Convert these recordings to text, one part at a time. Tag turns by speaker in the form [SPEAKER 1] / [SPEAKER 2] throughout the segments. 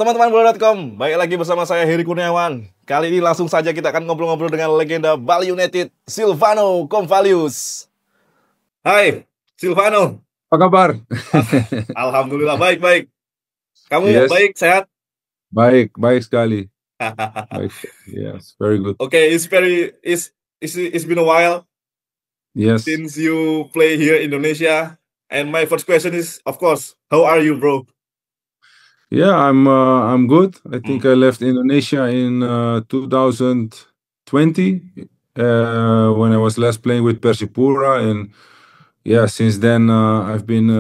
[SPEAKER 1] Teman-teman bola.com, baik lagi bersama saya Heri Kurniawan. Kali ini langsung saja kita akan ngobrol-ngobrol dengan legenda Bali United, Silvano Konvalius. Hai, Silvano.
[SPEAKER 2] Apa kabar?
[SPEAKER 1] Alhamdulillah, baik-baik. Kamu
[SPEAKER 2] Yes.
[SPEAKER 1] baik, sehat?
[SPEAKER 2] Baik sekali. Baik. Yes, very good.
[SPEAKER 1] Okay, it's been a while
[SPEAKER 2] Yes.
[SPEAKER 1] since you play here in Indonesia. And my first question is, of course, how are you, bro?
[SPEAKER 2] Yeah, I'm good. I think I left Indonesia in 2020 when I was last playing with Persipura, and yeah, since then I've been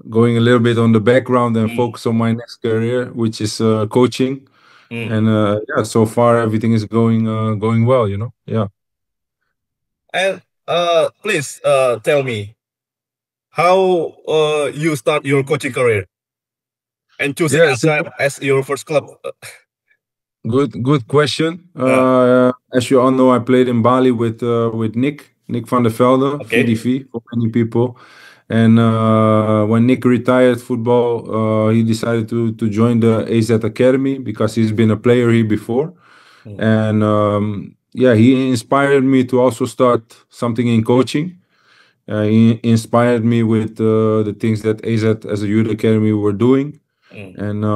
[SPEAKER 2] going a little bit on the background and focus on my next career, which is coaching. And yeah, so far everything is going well, you know. Yeah.
[SPEAKER 1] And please tell me how you start your coaching career and choosing as your first club.
[SPEAKER 2] Good question. As you all know, I played in Bali with Nick van der Velde, VDV for many people. And when Nick retired football, he decided to join the AZ Academy because he's been a player here before. And yeah, he inspired me to also start something in coaching. He inspired me with the things that AZ as a youth academy were doing. And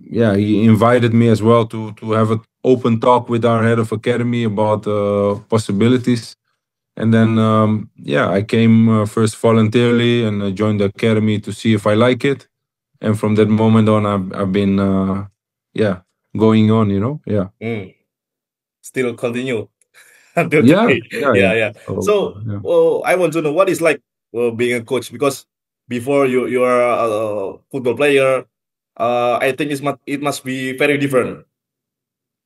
[SPEAKER 2] yeah, he invited me as well to have an open talk with our head of academy about possibilities. And then yeah, I came first voluntarily and I joined the academy to see if I like it. And from that moment on, I've been yeah, going on, you know. Yeah.
[SPEAKER 1] Still continue.
[SPEAKER 2] Yeah.
[SPEAKER 1] So I want to know what it's like being a coach, because before you are a football player, I think it must be very different.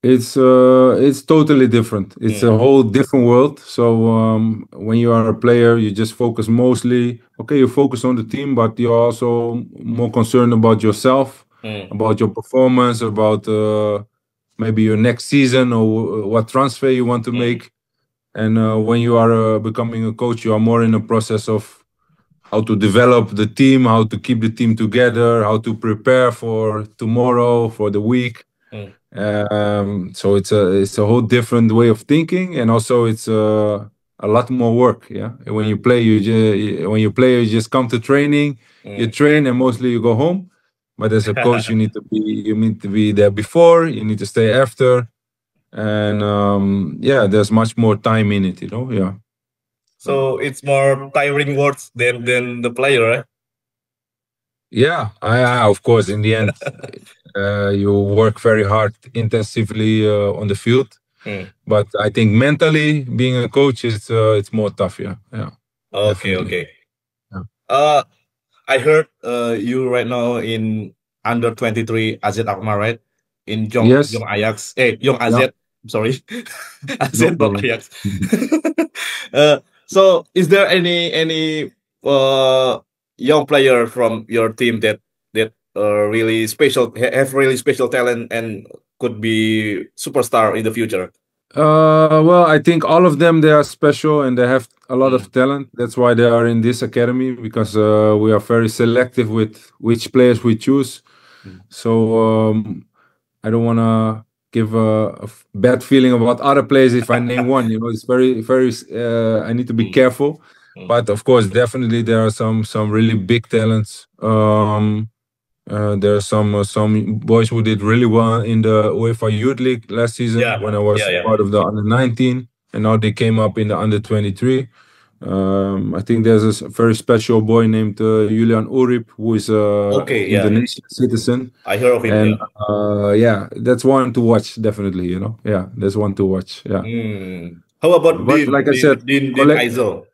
[SPEAKER 2] It's totally different. It's a whole different world. So when you are a player, you just focus mostly. Okay, you focus on the team, but you're also more concerned about yourself, about your performance, about maybe your next season or what transfer you want to make. And when you are becoming a coach, you are more in a process of how to develop the team, how to keep the team together, how to prepare for tomorrow, for the week. So it's a whole different way of thinking, and also it's a lot more work. Yeah, when you play, you just come to training, you train, and mostly you go home. But as a coach, you need to be there before, you need to stay after, and yeah, there's much more time in it. You know, yeah.
[SPEAKER 1] So it's more tiring works than the player, right?
[SPEAKER 2] Yeah, of course. In the end, you work very hard, intensively on the field. But I think mentally, being a coach is it's more tough. Yeah.
[SPEAKER 1] Okay. Yeah. I heard you right now in under 23 AZ Alkmaar, right? In Jong Ajax. Jong AZ.
[SPEAKER 2] Yeah.
[SPEAKER 1] Sorry, AZ not Ajax. So is there any young player from your team that really special, have really special talent and could be superstar in the future?
[SPEAKER 2] Well, I think all of them, they are special and they have a lot of talent. That's why they are in this academy, because we are very selective with which players we choose. So I don't want to give a bad feeling about other players if I name one. You know, it's very I need to be careful. But of course, definitely there are some really big talents. There are some boys who did really well in the UEFA Youth League last season when I was part of the under-19, and now they came up in the under-23. I think there's a very special boy named Julian Urip, who is an Indonesian citizen.
[SPEAKER 1] I heard of him.
[SPEAKER 2] And yeah, that's one to watch, definitely. You know, yeah, that's one to watch. Yeah.
[SPEAKER 1] How about Dean?
[SPEAKER 2] Like I said,
[SPEAKER 1] Dean Kaiser.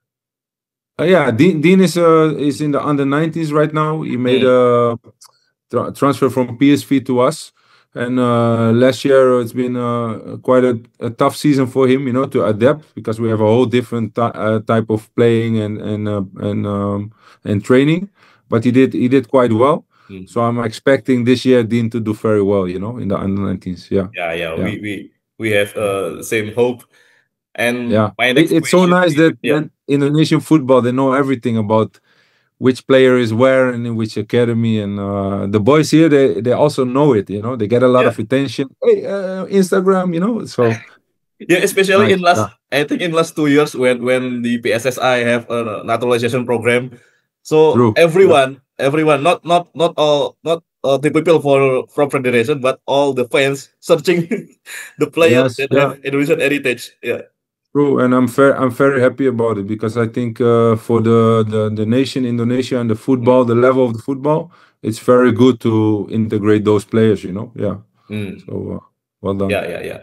[SPEAKER 2] Yeah, Dean is in the under-19s right now. He made a transfer from PSV to us, and last year it's been quite a tough season for him, you know, to adapt, because we have a whole different type of playing and training. But he did quite well. So I'm expecting this year Dean to do very well, you know, in the under-19s.
[SPEAKER 1] Yeah. We have same hope. And
[SPEAKER 2] yeah, it's so nice that Indonesian football, they know everything about which player is where and in which academy. And the boys here, they also know it. They get a lot
[SPEAKER 1] Yeah.
[SPEAKER 2] of attention. Hey, Instagram. So
[SPEAKER 1] Yeah, especially
[SPEAKER 2] nice.
[SPEAKER 1] in
[SPEAKER 2] Yeah,
[SPEAKER 1] last, I think in last 2 years when the PSSI have a naturalization program, so
[SPEAKER 2] true. Yeah.
[SPEAKER 1] everyone, not the people from federation, but all the fans searching the players
[SPEAKER 2] Yes.
[SPEAKER 1] that
[SPEAKER 2] Yeah.
[SPEAKER 1] have Indonesian heritage. Yeah.
[SPEAKER 2] True, and I'm very happy about it because I think for the nation Indonesia and the
[SPEAKER 1] Mm.
[SPEAKER 2] football, the level of the football, it's very good to integrate those players. Yeah.
[SPEAKER 1] Mm.
[SPEAKER 2] So well done.
[SPEAKER 1] Yeah, yeah, yeah.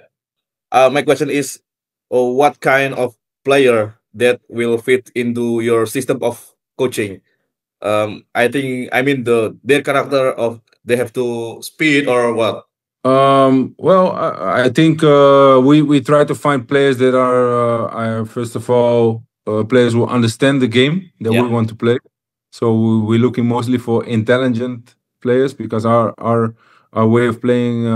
[SPEAKER 1] My question is, what kind of player that will fit into your system of coaching? I mean their character of they have to speed or what?
[SPEAKER 2] Well, I think we try to find players that are first of all players who understand the game that we
[SPEAKER 1] Yeah.
[SPEAKER 2] want to play. So we're looking mostly for intelligent players because our way of playing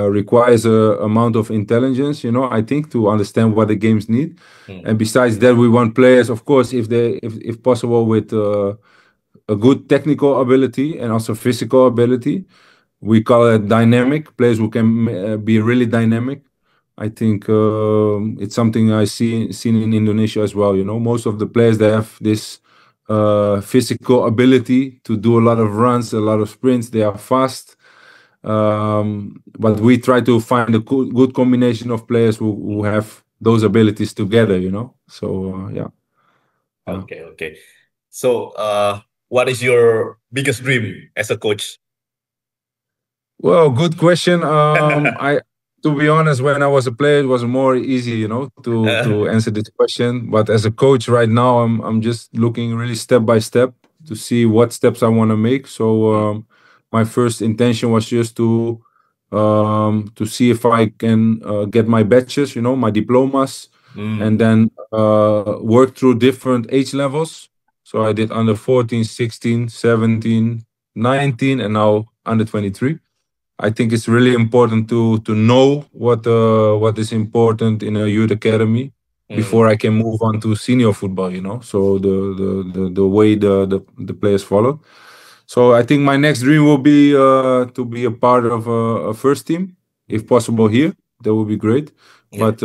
[SPEAKER 2] requires a amount of intelligence. I think to understand what the games need.
[SPEAKER 1] Mm.
[SPEAKER 2] And besides that, we want players, of course, if possible, with a good technical ability and also physical ability. We call it dynamic players who can be really dynamic. I think it's something I seen in Indonesia as well. Most of the players they have this physical ability to do a lot of runs, a lot of sprints. They are fast, but we try to find a good combination of players who have those abilities together. So yeah, yeah.
[SPEAKER 1] Okay, okay. So, what is your biggest dream as a coach?
[SPEAKER 2] Well, good question. I To be honest, when I was a player, it was more easy, to answer this question. But as a coach right now, I'm just looking really step by step to see what steps I want to make. So
[SPEAKER 1] Mm,
[SPEAKER 2] my first intention was just to see if I can get my badges, my diplomas, and
[SPEAKER 1] mm,
[SPEAKER 2] then work through different age levels. So I did under 14, 16, 17, 19, and now under 23. I think it's really important to know what is important in a youth academy
[SPEAKER 1] mm.
[SPEAKER 2] before I can move on to senior football. So the way the players follow. So I think my next dream will be to be a part of a first team, if possible here. That would be great.
[SPEAKER 1] Yeah.
[SPEAKER 2] But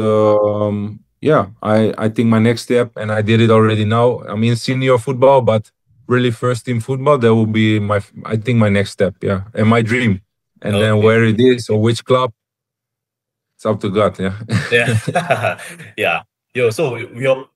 [SPEAKER 2] yeah, I think my next step, and I did it already now. I'm in senior football, but really first team football. That will be I think my next step. Yeah, and my dream. And then
[SPEAKER 1] Okay.
[SPEAKER 2] where it is or which club, it's up to God. Yeah.
[SPEAKER 1] Yeah. Yeah. Yo, so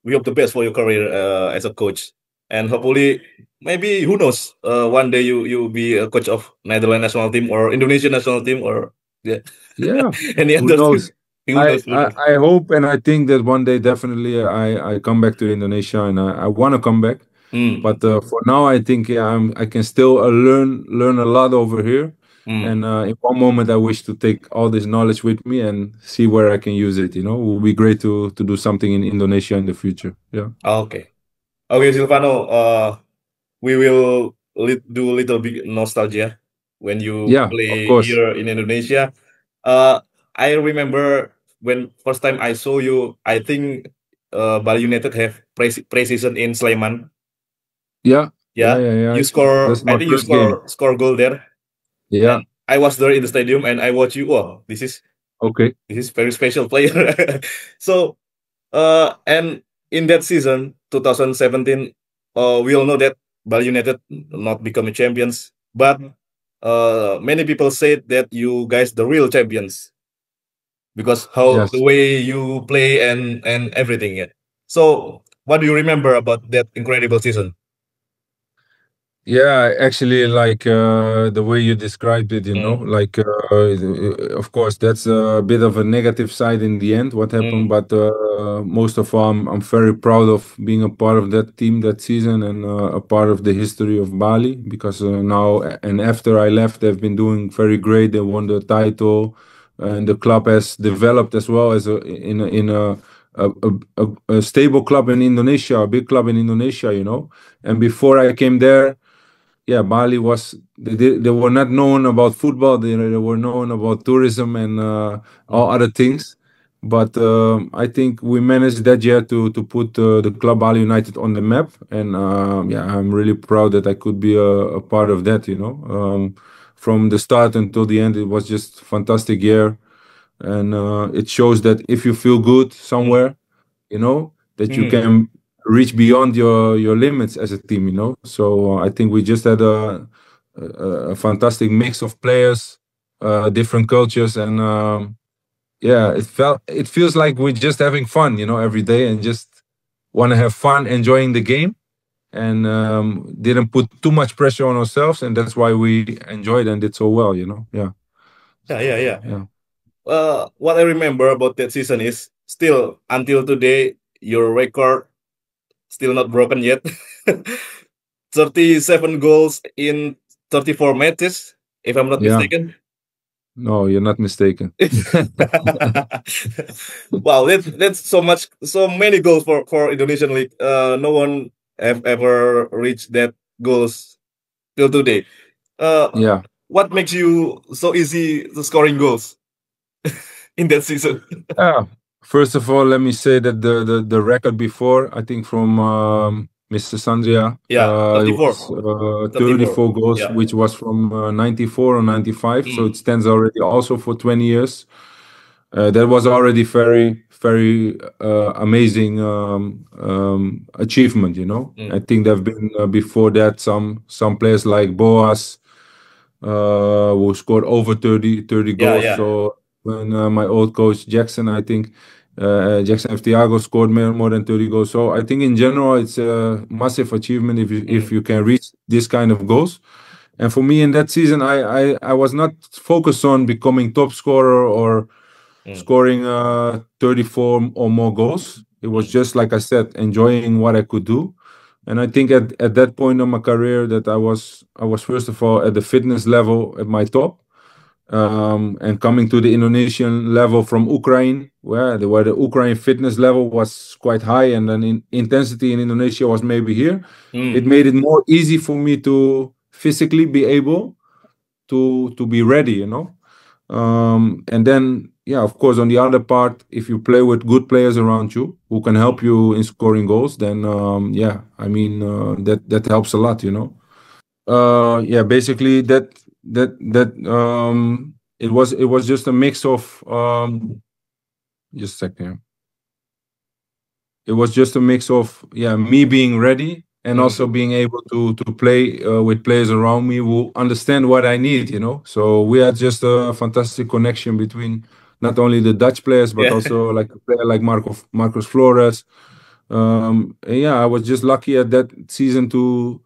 [SPEAKER 1] we hope the best for your career as a coach, and hopefully, maybe who knows, one day you be a coach of Netherlands national team or Indonesian national team or yeah,
[SPEAKER 2] Yeah.
[SPEAKER 1] any
[SPEAKER 2] Who
[SPEAKER 1] other team.
[SPEAKER 2] knows?
[SPEAKER 1] Who
[SPEAKER 2] I,
[SPEAKER 1] knows? Who
[SPEAKER 2] I
[SPEAKER 1] knows?
[SPEAKER 2] I hope and I think that one day definitely I come back to Indonesia and I want to come back.
[SPEAKER 1] Mm,
[SPEAKER 2] But for now, I think yeah, I can still learn a lot over here.
[SPEAKER 1] mm.
[SPEAKER 2] And in one moment, I wish to take all this knowledge with me and see where I can use it. It will be great to do something in Indonesia in the future. Yeah.
[SPEAKER 1] Okay. Okay, Silvano. We will do a little bit nostalgia when you
[SPEAKER 2] Yeah. Of
[SPEAKER 1] play
[SPEAKER 2] course.
[SPEAKER 1] here in Indonesia. I remember when first time I saw you. I think Bali United have pre-season in Sleman.
[SPEAKER 2] Yeah. Yeah.
[SPEAKER 1] Yeah,
[SPEAKER 2] Yeah. Yeah.
[SPEAKER 1] you score.
[SPEAKER 2] That's
[SPEAKER 1] I
[SPEAKER 2] my
[SPEAKER 1] think you
[SPEAKER 2] first game.
[SPEAKER 1] score goal there,
[SPEAKER 2] Yeah.
[SPEAKER 1] and I was there in the stadium and I watch you. Oh,
[SPEAKER 2] Okay.
[SPEAKER 1] this is very special player. So and in that season, 2017, we all know that Bali United not becoming champions, but many people said that you guys the real champions because how the
[SPEAKER 2] Yes.
[SPEAKER 1] way you play and everything. Yeah. So, what do you remember about that incredible season?
[SPEAKER 2] Yeah, actually, like the way you described it,
[SPEAKER 1] Mm,
[SPEAKER 2] like of course that's a bit of a negative side in the end. What happened,
[SPEAKER 1] mm,
[SPEAKER 2] but most of all, I'm very proud of being a part of that team that season and a part of the history of Bali because now and after I left, they've been doing very great. They won the title, and the club has developed as well as a, a stable club in Indonesia, a big club in Indonesia. And before I came there, yeah, Bali was they were not known about football. They were known about tourism and all
[SPEAKER 1] mm,
[SPEAKER 2] other things. But I think we managed that year to put the club Bali United on the map, and yeah, I'm really proud that I could be a part of that. From the start until the end, it was just fantastic year, and it shows that if you feel good
[SPEAKER 1] Mm,
[SPEAKER 2] somewhere, that you
[SPEAKER 1] mm,
[SPEAKER 2] can reach beyond your limits as a team. So I think we just had a fantastic mix of players, different cultures, and yeah, it feels like we're just having fun, every day, and just want to have fun enjoying the game, and didn't put too much pressure on ourselves, and that's why we enjoyed and did so well. Yeah.
[SPEAKER 1] yeah, yeah, yeah.
[SPEAKER 2] Yeah.
[SPEAKER 1] What I remember about that season is still until today your record still not broken yet. 37 goals in 34 matches, if I'm not
[SPEAKER 2] Yeah.
[SPEAKER 1] mistaken.
[SPEAKER 2] No, you're not mistaken.
[SPEAKER 1] Wow, that's so much, so many goals for Indonesian league. No one have ever reached that goals till today. Uh,
[SPEAKER 2] Yeah.
[SPEAKER 1] what makes you so easy to scoring goals in that season?
[SPEAKER 2] Yeah. First of all, let me say that the record before, I think from Mr. Sandria,
[SPEAKER 1] Yeah,
[SPEAKER 2] it
[SPEAKER 1] 34,
[SPEAKER 2] was
[SPEAKER 1] 34.
[SPEAKER 2] 34 goals,
[SPEAKER 1] Yeah.
[SPEAKER 2] which was from 94 or 95. So
[SPEAKER 1] Mm,
[SPEAKER 2] it stands already also for 20 years. That was already very, very amazing achievement. I
[SPEAKER 1] mm.
[SPEAKER 2] think there have been before that some players like Boas, who scored over 30
[SPEAKER 1] Yeah,
[SPEAKER 2] goals.
[SPEAKER 1] yeah.
[SPEAKER 2] So when my old coach Jackson, I think Jackson F. Thiago scored more than 30 goals. So I think in general it's a massive achievement if
[SPEAKER 1] Mm,
[SPEAKER 2] you can reach this kind of goals. And for me in that season, I was not focused on becoming top scorer or
[SPEAKER 1] mm,
[SPEAKER 2] scoring 34 or more goals. It was
[SPEAKER 1] mm,
[SPEAKER 2] just like I said, enjoying what I could do. And I think at that point of my career that I was first of all at the fitness level at my top, and coming to the Indonesian level from Ukraine, where the Ukraine fitness level was quite high, and then intensity in Indonesia was maybe here. It
[SPEAKER 1] mm,
[SPEAKER 2] made it more easy for me to physically be able to be ready. And then, yeah, of course, on the other part, if you play with good players around you who can
[SPEAKER 1] mm.
[SPEAKER 2] help you in scoring goals, then yeah, I mean that helps a lot. Yeah, basically it was just a mix of just a second. It was just a mix of, yeah, me being ready and
[SPEAKER 1] Mm.
[SPEAKER 2] also being able to play with players around me who understand what I need. So we had just a fantastic connection between not only the Dutch players but
[SPEAKER 1] Yeah.
[SPEAKER 2] also like a player like Marcos Flores. And yeah, I was just lucky at that season to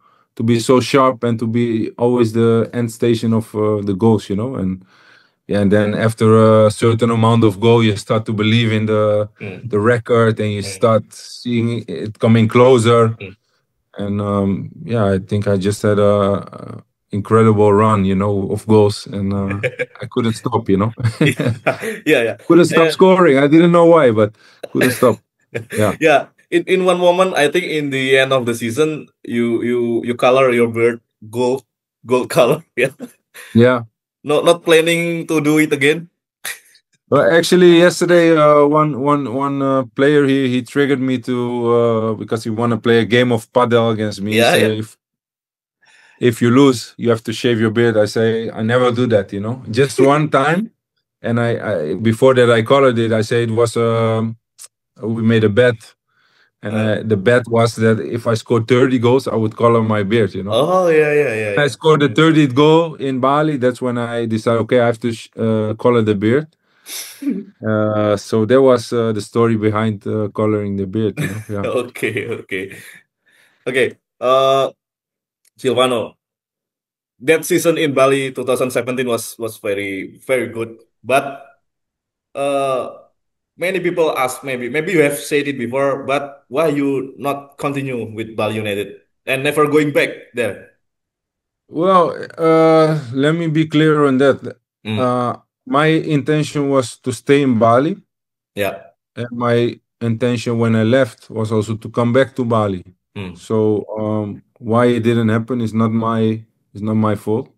[SPEAKER 2] be so sharp and to be always the end station of the goals. And yeah, and then after a certain amount of goal, you start to believe in the
[SPEAKER 1] Mm,
[SPEAKER 2] the record, and you
[SPEAKER 1] mm,
[SPEAKER 2] start seeing it coming closer.
[SPEAKER 1] mm.
[SPEAKER 2] And yeah, I think I just had a incredible run, of goals, and I couldn't stop.
[SPEAKER 1] Yeah, yeah.
[SPEAKER 2] Couldn't stop
[SPEAKER 1] And
[SPEAKER 2] scoring. I didn't know why, but couldn't stop. Yeah,
[SPEAKER 1] yeah, in one moment, I think in the end of the season, you color your bird gold color. Yeah,
[SPEAKER 2] yeah.
[SPEAKER 1] not planning to do it again.
[SPEAKER 2] Well, actually, yesterday, one player he triggered me to because he want to play a game of padel against me. He
[SPEAKER 1] Yeah, yeah.
[SPEAKER 2] say if you lose, you have to shave your beard. I say I never do that. Just one time, and I before that I colored it. I say it was we made a bet, and
[SPEAKER 1] Uh,
[SPEAKER 2] the bet was that if I scored 30 goals, I would color my beard.
[SPEAKER 1] oh yeah, yeah, yeah,
[SPEAKER 2] I
[SPEAKER 1] yeah.
[SPEAKER 2] scored the 30th goal in Bali. That's when I decided, okay, I have to color the beard. So that was the story behind coloring the beard. Yeah.
[SPEAKER 1] Okay, okay, okay. Silvano, that season in Bali 2017 was very very good, but uh many people ask, maybe you have said it before, but why you not continue with Bali United and never going back there?
[SPEAKER 2] Well, let me be clear on that.
[SPEAKER 1] Mm,
[SPEAKER 2] Uh, my intention was to stay in Bali,
[SPEAKER 1] yeah.
[SPEAKER 2] and my intention when I left was also to come back to Bali.
[SPEAKER 1] Mm,
[SPEAKER 2] So why it didn't happen is not my fault.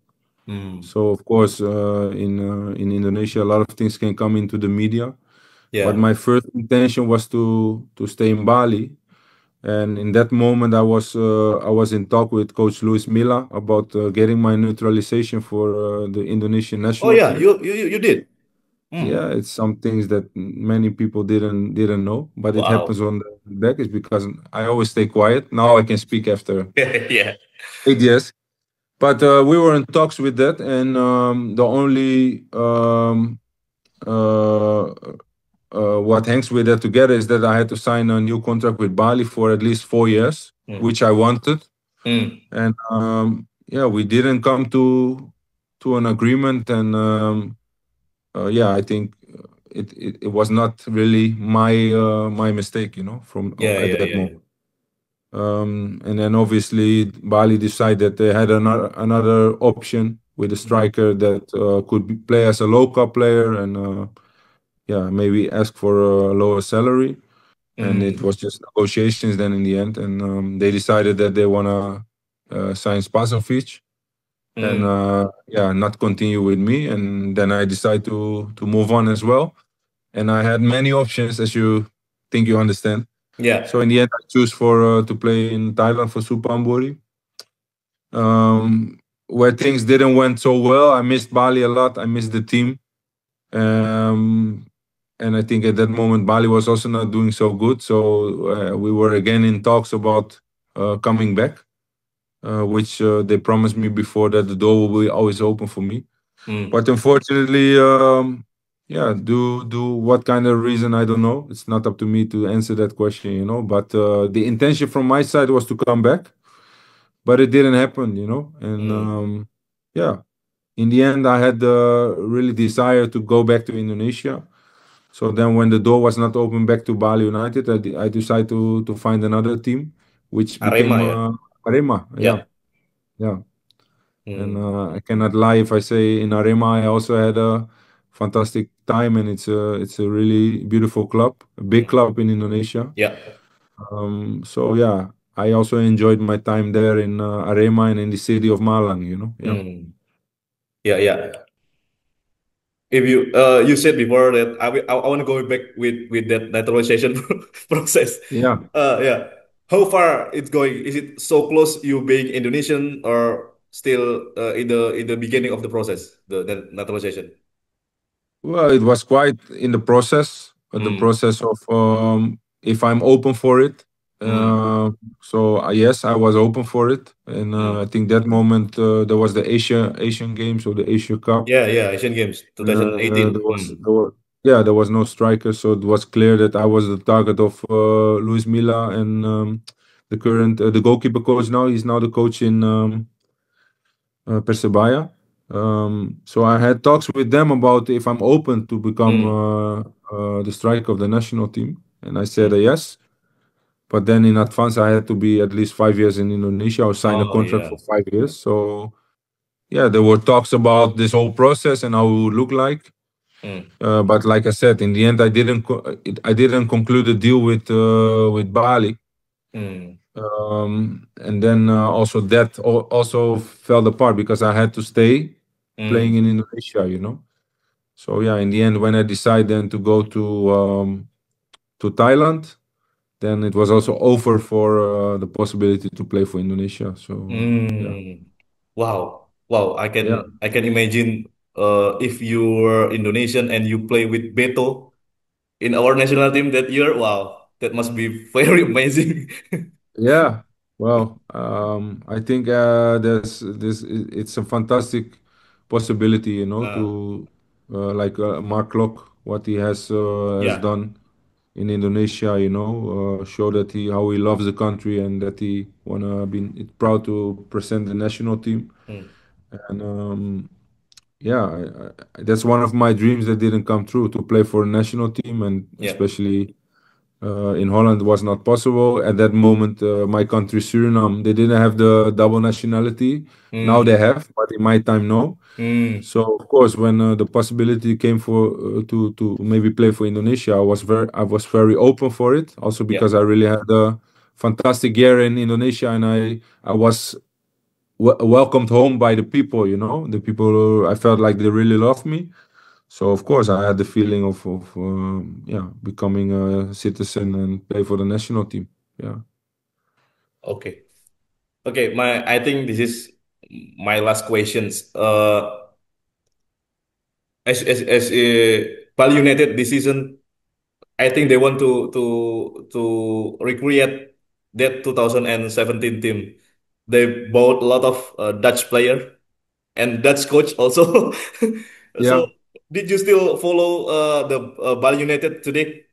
[SPEAKER 1] mm,
[SPEAKER 2] So of course, in Indonesia, a lot of things can come into the media, But
[SPEAKER 1] Yeah.
[SPEAKER 2] my first intention was to stay in Bali, and in that moment, I was in talk with Coach Luis Milla about getting my neutralization for the Indonesian
[SPEAKER 1] Oh
[SPEAKER 2] national
[SPEAKER 1] yeah,
[SPEAKER 2] team.
[SPEAKER 1] you did.
[SPEAKER 2] Yeah,
[SPEAKER 1] Hmm.
[SPEAKER 2] it's some things that many people didn't know, but it
[SPEAKER 1] Wow.
[SPEAKER 2] happens on the deck. Is because I always stay quiet. Now I can speak after
[SPEAKER 1] Yeah.
[SPEAKER 2] 8 years. But we were in talks with that, and the only uh, what hangs with that together is that I had to sign a new contract with Bali for at least 4 years,
[SPEAKER 1] Hmm.
[SPEAKER 2] which I wanted.
[SPEAKER 1] Hmm.
[SPEAKER 2] And yeah, we didn't come to an agreement, and yeah, I think it was not really my mistake, from
[SPEAKER 1] Yeah,
[SPEAKER 2] at
[SPEAKER 1] yeah,
[SPEAKER 2] that
[SPEAKER 1] yeah.
[SPEAKER 2] moment. And then obviously Bali decided they had another option with a
[SPEAKER 1] Hmm.
[SPEAKER 2] striker that could play as a local player and yeah, maybe ask for a lower salary. And it
[SPEAKER 1] Hmm.
[SPEAKER 2] was just negotiations then in the end, and they decided that they wanna sign Spasovic and
[SPEAKER 1] Hmm.
[SPEAKER 2] yeah, not continue with me. And then I decided to move on as well. And I had many options, as you think you understand.
[SPEAKER 1] Yeah.
[SPEAKER 2] So in the end, I choose for to play in Thailand for Supamburi, where things didn't went so well. I missed Bali a lot. I missed the team, um, and I think at that moment Bali was also not doing so good. So we were again in talks about coming back, which they promised me before that the door will be always open for me.
[SPEAKER 1] Hmm.
[SPEAKER 2] But unfortunately, yeah, do what kind of reason I don't know. It's not up to me to answer that question. But the intention from my side was to come back, but it didn't happen. And
[SPEAKER 1] Hmm.
[SPEAKER 2] yeah, in the end, I had the really desire to go back to Indonesia. So then, when the door was not open back to Bali United, I decided to find another team, which
[SPEAKER 1] Arema
[SPEAKER 2] became
[SPEAKER 1] ya.
[SPEAKER 2] Arema. Yeah,
[SPEAKER 1] Ya.
[SPEAKER 2] yeah. And
[SPEAKER 1] Hmm.
[SPEAKER 2] I cannot lie if I say in Arema I also had a fantastic time, and it's a really beautiful club, a big
[SPEAKER 1] Hmm.
[SPEAKER 2] club in Indonesia.
[SPEAKER 1] Ya.
[SPEAKER 2] So yeah, I also enjoyed my time there in Arema and in the city of Malang. Yeah,
[SPEAKER 1] Hmm. Ya, ya. If you said before that I want to go back with that naturalization process.
[SPEAKER 2] yeah.
[SPEAKER 1] Yeah. How far it's going? Is it so close you being Indonesian or still in the beginning of the process, the naturalization?
[SPEAKER 2] Well, it was quite in the
[SPEAKER 1] Hmm.
[SPEAKER 2] process of if I'm open for it.
[SPEAKER 1] Hmm.
[SPEAKER 2] Uh, so yes, I was open for it, and I
[SPEAKER 1] Hmm.
[SPEAKER 2] think that moment there was the Asian Games or the Asia Cup.
[SPEAKER 1] Yeah, yeah, Asian Games
[SPEAKER 2] There
[SPEAKER 1] 2018.
[SPEAKER 2] was there were, yeah, there was no striker, so it was clear that I was the target of Luis Milla and the goalkeeper coach now. He's now the coach in Persebaya. So I had talks with them about if I'm open to become
[SPEAKER 1] Hmm.
[SPEAKER 2] the striker of the national team, and I said
[SPEAKER 1] Hmm.
[SPEAKER 2] yes. But then in advance, I had to be at least 5 years in Indonesia or sign a
[SPEAKER 1] Oh
[SPEAKER 2] contract
[SPEAKER 1] yeah.
[SPEAKER 2] for 5 years. So yeah, there were talks about this whole process and how it would look like.
[SPEAKER 1] Hmm.
[SPEAKER 2] But like I said, in the end, I didn't conclude a deal with Bali,
[SPEAKER 1] Hmm.
[SPEAKER 2] and then also that also fell apart because I had to stay playing
[SPEAKER 1] Hmm.
[SPEAKER 2] in Indonesia. So yeah, in the end, when I decided then to go to Thailand, then it was also over for the possibility to play for Indonesia. So yeah,
[SPEAKER 1] Hmm. Wow. Wow.
[SPEAKER 2] yeah,
[SPEAKER 1] I can imagine if you were Indonesian and you play with Beto in our national team that year. Wow. That must be very amazing.
[SPEAKER 2] yeah. Well, I think there's this. It's a fantastic possibility,
[SPEAKER 1] Uh,
[SPEAKER 2] to like Mark Klok, what he has
[SPEAKER 1] yeah.
[SPEAKER 2] done in Indonesia, show that how he loves the country and that he wanna be proud to present the national team.
[SPEAKER 1] Hmm.
[SPEAKER 2] And yeah, that's one of my dreams that didn't come true, to play for a national team, and
[SPEAKER 1] Yeah.
[SPEAKER 2] especially in Holland was not possible at that moment. My country, Suriname, they didn't have the double nationality. Now they
[SPEAKER 1] Hmm.
[SPEAKER 2] have, but in my time, no.
[SPEAKER 1] Hmm.
[SPEAKER 2] So of course, when the possibility came for to maybe play for Indonesia, I was very open for it. Also
[SPEAKER 1] Yeah.
[SPEAKER 2] because I really had a fantastic year in Indonesia, and I was welcomed home by the people. The people, I felt like they really loved me. So of course, I had the feeling of yeah, becoming a citizen and play for the national team. Yeah,
[SPEAKER 1] Okay. Okay, I think this is my last questions. As Bali United this season, I think they want to recreate that 2017 team. They bought a lot of Dutch player and Dutch coach also. So
[SPEAKER 2] yeah,
[SPEAKER 1] did you still follow the Bali United today?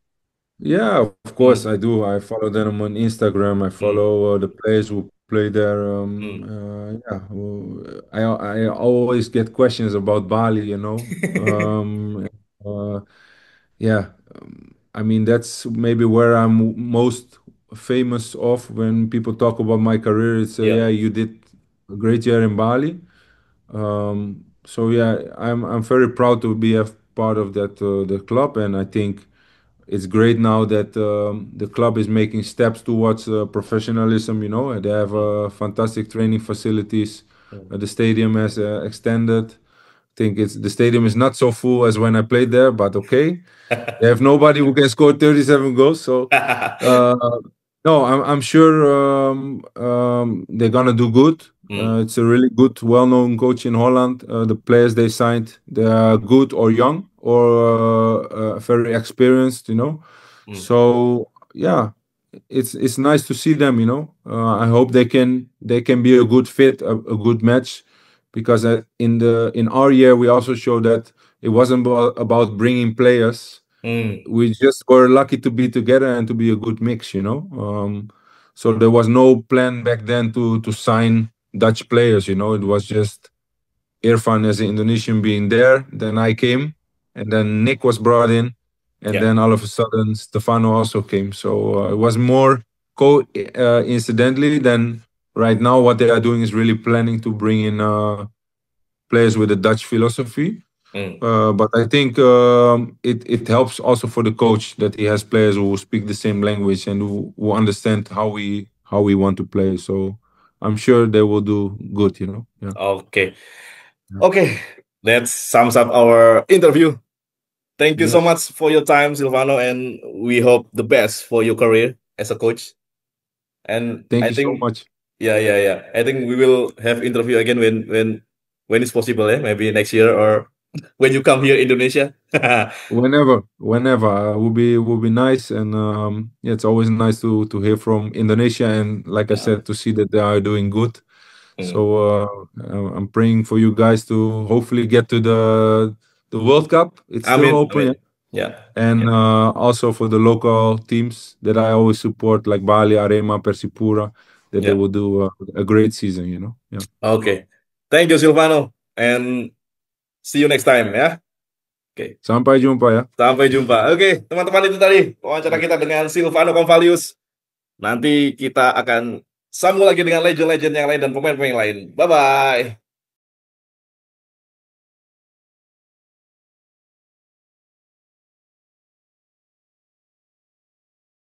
[SPEAKER 2] yeah. Of course,
[SPEAKER 1] Mm,
[SPEAKER 2] I do. I follow them on Instagram. I
[SPEAKER 1] mm,
[SPEAKER 2] follow the players who play there.
[SPEAKER 1] mm.
[SPEAKER 2] Yeah, well, I always get questions about Bali. Uh, yeah, I mean that's maybe where I'm most famous of when people talk about my career. It's
[SPEAKER 1] Yeah.
[SPEAKER 2] yeah, you did a great year in Bali. So yeah, I'm very proud to be a part of that the club, and I think it's great now that the club is making steps towards professionalism. And they have
[SPEAKER 1] Mm,
[SPEAKER 2] fantastic training facilities.
[SPEAKER 1] mm.
[SPEAKER 2] The stadium has extended. I think it's the stadium is not so full as when I played there, but okay. They have nobody who can score 37 goals. So, uh, no, I'm sure they're gonna do good.
[SPEAKER 1] Mm,
[SPEAKER 2] It's a really good, well-known coach in Holland. The players they signed, they are good or young or very experienced.
[SPEAKER 1] mm,
[SPEAKER 2] So yeah, it's nice to see them. I hope they can be a good fit, a good match, because in our year we also showed that it wasn't about bringing players.
[SPEAKER 1] mm,
[SPEAKER 2] We just were lucky to be together and to be a good mix. So there was no plan back then to sign Dutch players. It was just Irfan as an Indonesian being there. Then I came, and then Nick was brought in, and
[SPEAKER 1] yeah.
[SPEAKER 2] then all of a sudden Stefano also came. So it was more incidentally than right now. What they are doing is really planning to bring in players with a Dutch philosophy.
[SPEAKER 1] Mm,
[SPEAKER 2] But I think it helps also for the coach that he has players who speak the same language and who understand how we want to play. So I'm sure they will do good. Yeah.
[SPEAKER 1] okay.
[SPEAKER 2] Yeah.
[SPEAKER 1] Okay. That sums up our interview. Thank you so
[SPEAKER 2] Yes.
[SPEAKER 1] much for your time, Silvano, and we hope the best for your career as a coach. And
[SPEAKER 2] Thank
[SPEAKER 1] I
[SPEAKER 2] you so
[SPEAKER 1] think,
[SPEAKER 2] much.
[SPEAKER 1] yeah, yeah, yeah. I think we will have interview again when it's possible, eh? Maybe next year or when you come here Indonesia.
[SPEAKER 2] Whenever will be nice, and yeah, it's always nice to hear from Indonesia, and like I
[SPEAKER 1] Yeah.
[SPEAKER 2] said, to see that they are doing good. So
[SPEAKER 1] Mm.
[SPEAKER 2] I'm praying for you guys to hopefully get to the World Cup. It's still
[SPEAKER 1] Amin,
[SPEAKER 2] open,
[SPEAKER 1] amin.
[SPEAKER 2] yeah?
[SPEAKER 1] Yeah,
[SPEAKER 2] And also for the local teams that I always support, like Bali, Arema, Persipura, that they
[SPEAKER 1] yeah.
[SPEAKER 2] will do a great season. Yeah.
[SPEAKER 1] Okay. Thank you, Silvano, and see you next time, ya. Oke.
[SPEAKER 2] Sampai jumpa ya.
[SPEAKER 1] Sampai jumpa. Oke, teman-teman, itu tadi wawancara kita dengan Silvano Convalius. Nanti kita akan sambung lagi dengan legend-legend yang lain dan pemain-pemain lain. Bye-bye.